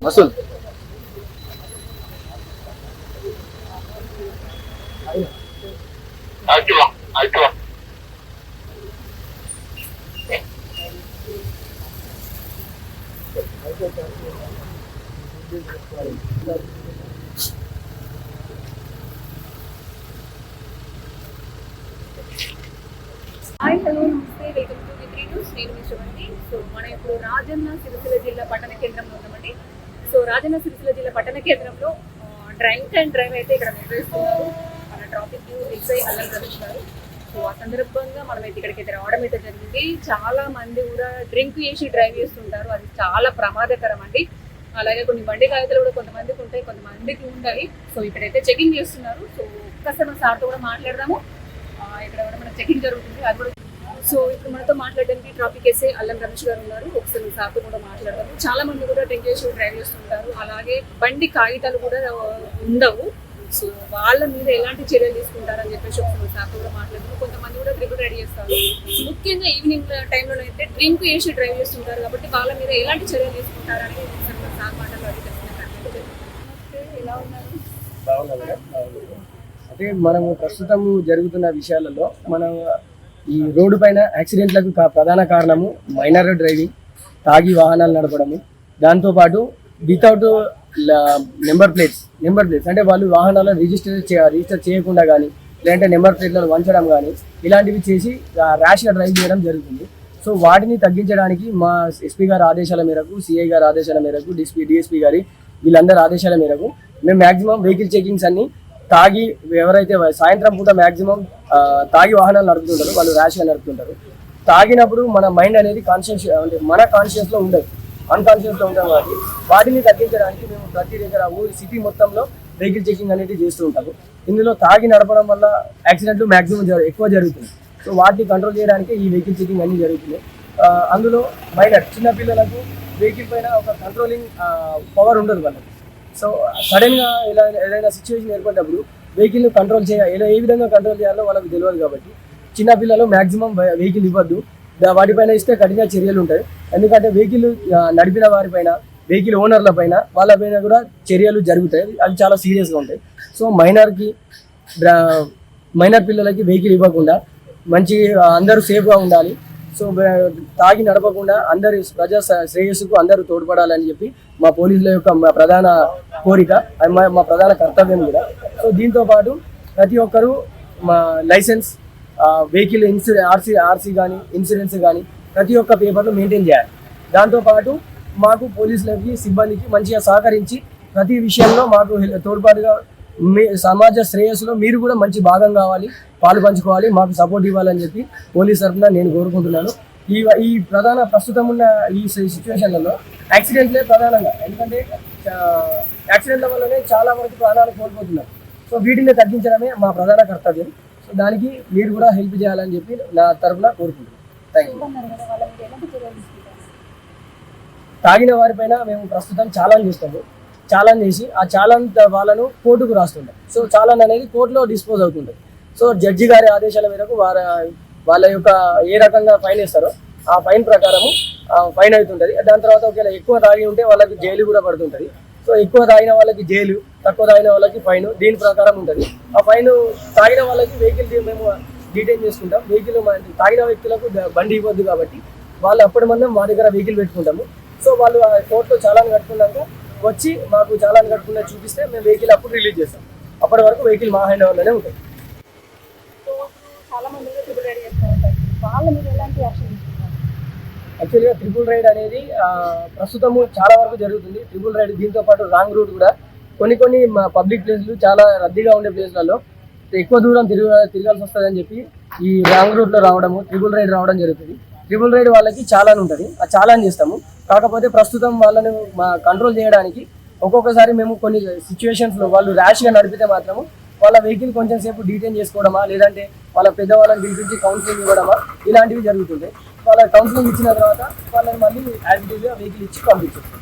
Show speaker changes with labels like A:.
A: मसूल
B: hi hello నమస్తే welcome to the 3 news. నేను మీ శివంతి. So మనం ఇప్పుడు రాజన్న సిరిసిల్ల జిల్లా పట్టణ కేంద్రంలో ఉన్నామండి. సో రాజన్న సిరిసిల్ల జిల్లా పట్టణ కేంద్రంలో డ్రైవ్ అండ్ డ్రైవ్ అయితే ఇక్కడ నిర్వహిస్తున్నారు మన ట్రాఫిక్ ఎస్ఐ అల్లం రమేష్ గారు. సో ఆ సందర్భంగా మనం అయితే ఇక్కడికి రావడం అయితే జరిగింది. చాలా మంది కూడా డ్రింక్ చేసి డ్రైవ్ చేస్తుంటారు, అది చాలా ప్రమాదకరం అండి. అలాగే కొన్ని బండి కాగితాలు కూడా కొంతమందికి ఉంటాయి, కొంతమందికి ఉంటాయి. సో ఇక్కడైతే చెకింగ్ చేస్తున్నారు. సో ఒక్కసారి మన సార్తో కూడా మాట్లాడదాము. ఇక్కడ కూడా మన చెకింగ్ జరుగుతుంది అది కూడా. సో ఇప్పుడు మనతో మాట్లాడడానికి ట్రాఫిక్ ఎస్ఐ అల్లం రమేష్ గారు ఉన్నారు. ఒకసారి సార్తో కూడా మాట్లాడదాము. చాలా మంది కూడా డ్రింక్ చేసి డ్రైవ్ చేస్తుంటారు, అలాగే బండి కాగితాలు కూడా ఉండవు. సో వాళ్ళ మీద ఎలాంటి చర్యలు తీసుకుంటారని చెప్పేసి ఒకసారి సార్తో కూడా మాట్లాడదాము. కొంతమంది కూడా డ్రింక్ రెడీ చేస్తారు, ముఖ్యంగా ఈవినింగ్ టైంలో అయితే డ్రింక్ చేసి డ్రైవ్ చేస్తుంటారు కాబట్టి వాళ్ళ మీద ఎలాంటి చర్యలు తీసుకుంటారని ఒకసారి సార్ మాటలు అడిగి తెలుసుకుంటారు. ఎలా ఉన్నారు?
A: అంటే మనము ప్రస్తుతం జరుగుతున్న విషయాలలో మనం ఈ రోడ్డు పైన యాక్సిడెంట్లకు ప్రధాన కారణము మైనర్ డ్రైవింగ్, తాగి వాహనాలు నడపడము, దాంతోపాటు వితౌట్ నెంబర్ ప్లేట్స్ అంటే వాళ్ళు వాహనాలను రిజిస్టర్ చేయకుండా కానీ లేదంటే నెంబర్ ప్లేట్లను వంచడం కానీ ఇలాంటివి చేసి ర్యాష్గా డ్రైవ్ చేయడం జరుగుతుంది. సో వాటిని తగ్గించడానికి మా ఎస్పీ గారి ఆదేశాల మేరకు, సిఐ గారి ఆదేశాల మేరకు, డిఎస్పీ గారి వీళ్ళందరి ఆదేశాల మేరకు మేము మ్యాక్సిమం వెహికల్ చెకింగ్స్ అన్ని తాగి ఎవరైతే సాయంత్రం పూట మ్యాక్సిమం తాగి వాహనాలు నడుపుతుంటారు వాళ్ళు ర్యాష్గా నడుపుతుంటారు. తాగినప్పుడు మన మైండ్ అనేది కాన్షియస్ అంటే మన కాన్షియస్లో ఉండదు, అన్కాన్షియస్లో ఉంటాం. కాబట్టి వాటిని తగ్గించడానికి మేము ప్రతి దగ్గర సిటీ మొత్తంలో వెహికల్ చెకింగ్ అనేది చేస్తూ ఉంటాము. ఇందులో తాగి నడపడం వల్ల యాక్సిడెంట్లు మ్యాక్సిమం ఎక్కువ జరుగుతుంది. సో వాటిని కంట్రోల్ చేయడానికి ఈ వెహికల్ చెకింగ్ అన్నీ జరుగుతుంది. అందులో మైనర్ చిన్నపిల్లలకు వెహికల్ పైన ఒక కంట్రోలింగ్ పవర్ ఉండదు వాళ్ళకి. సో సడన్గా ఇలా ఏదైనా సిచ్యువేషన్ ఏర్పడినప్పుడు వెహికల్ని కంట్రోల్ ఏ విధంగా కంట్రోల్ చేయాలో వాళ్ళకి తెలియదు. కాబట్టి చిన్నపిల్లలు మ్యాక్సిమం వెహికల్ ఇవ్వద్దు, వాటిపైన ఇస్తే కఠిన చర్యలు ఉంటాయి. ఎందుకంటే వెహికల్ నడిపిన వారిపైన, వెహికల్ ఓనర్ల పైన, వాళ్ళపైన కూడా చర్యలు జరుగుతాయి, అవి చాలా సీరియస్గా ఉంటాయి. సో మైనర్ పిల్లలకి వెహికల్ ఇవ్వకుండా మంచి అందరూ సేఫ్గా ఉండాలి. సో తాగి నడపకుండా అందరి ప్రజా శ్రేయస్సుకు అందరూ తోడ్పడాలని చెప్పి మా పోలీసుల యొక్క మా ప్రధాన కోరిక, మా ప్రధాన కర్తవ్యం కూడా. సో దీంతోపాటు ప్రతి ఒక్కరూ మా లైసెన్స్, వెహికల్ ఆర్సీ కానీ ఇన్సూరెన్స్ కానీ ప్రతి ఒక్క పేపర్లు మెయింటైన్ చేయాలి. దాంతోపాటు మాకు పోలీసులకి సిబ్బందికి మంచిగా సహకరించి ప్రతి విషయంలో మాకు తోడ్పాటుగా సమాజ శ్రేయస్సులో మీరు కూడా మంచి భాగం కావాలి, పాలు పంచుకోవాలి, మాకు సపోర్ట్ ఇవ్వాలని చెప్పి పోలీస్ తరఫున నేను కోరుకుంటున్నాను. ఈ ప్రస్తుతం ఉన్న ఈ సిచ్యువేషన్లలో యాక్సిడెంట్లే ప్రధానంగా, ఎందుకంటే యాక్సిడెంట్ల వల్లనే చాలా వరకు ప్రాణాలు కోల్పోతున్నారు. సో వీటిని తగ్గించడమే మా ప్రధాన కర్తవ్యం. సో దానికి మీరు కూడా హెల్ప్ చేయాలని చెప్పి నా తరఫున కోరుకుంటున్నాను. Thank you. తాగిన వారిపైన మేము ప్రస్తుతం చాలాన్ చేస్తాము. చాలాన్ చేసి ఆ చాలాన్ వాళ్ళను కోర్టుకు రాస్తుంటాం. సో చాలాన్ అనేది కోర్టులో డిస్పోజ్ అవుతుంటుంది. సో జడ్జి గారి ఆదేశాల మేరకు వాళ్ళ యొక్క ఏ రకంగా ఫైన్ వేస్తారో ఆ ఫైన్ ప్రకారము ఫైన్ అవుతుంటుంది. దాని తర్వాత ఒకవేళ ఎక్కువ తాగి ఉంటే వాళ్ళకి జైలు కూడా పడుతుంటుంది. సో ఎక్కువ తాగిన వాళ్ళకి జైలు, తక్కువ తాగిన వాళ్ళకి ఫైన్, దీని ప్రకారం ఉంటుంది. ఆ ఫైన్ తాగిన వాళ్ళకి వెహికల్ మేము డీటెయిన్ చేసుకుంటాం. వెహికల్ తాగిన వ్యక్తులకు బండి ఇవ్వద్దు కాబట్టి వాళ్ళు అప్పటి మనం మా దగ్గర వెహికల్ పెట్టుకుంటాము. సో వాళ్ళు కోర్టులో చాలాన్ కట్టుకున్నాక వచ్చి మాకు చాలాన్ కట్టుకున్నా చూపిస్తే మేము వెహికల్ అప్పుడు రిలీజ్ చేస్తాం. అప్పటి వరకు వెహికల్ మా హ్యాండ్ ఓవర్లోనే ఉంటుంది. యాక్చువల్గా ట్రిపుల్ రైడ్ అనేది ప్రస్తుతము చాలా వరకు జరుగుతుంది. ట్రిపుల్ రైడ్ దీంతో పాటు రాంగ్ రూట్ కూడా కొన్ని పబ్లిక్ ప్లేస్లు, చాలా రద్దీగా ఉండే ప్లేస్లలో ఎక్కువ దూరం తిరగాల్సి వస్తుందని చెప్పి ఈ రాంగ్ రూట్లో రావడము, ట్రిపుల్ రైడ్ రావడం జరుగుతుంది. ట్రిపుల్ రైడ్ వాళ్ళకి చాలాన్ ఉంటుంది, ఆ చాలాన్ చేస్తాము. కాకపోతే ప్రస్తుతం వాళ్ళని కంట్రోల్ చేయడానికి ఒక్కొక్కసారి మేము కొన్ని సిచ్యువేషన్స్లో వాళ్ళు ర్యాష్గా నడిపితే మాత్రము వాళ్ళ వెహికల్ కొంచెం సేపు డీటైన్ చేసుకోవడమా, లేదంటే వాళ్ళ పెద్దవాళ్ళని పిలిపించి కౌన్సిలింగ్ ఇవ్వడమా, ఇలాంటివి జరుగుతుంటాయి. వాళ్ళ కౌన్సిలింగ్ ఇచ్చిన తర్వాత వాళ్ళని మళ్ళీ యాక్టివ్గా వెహికల్ ఇచ్చి పంపించేస్తాం.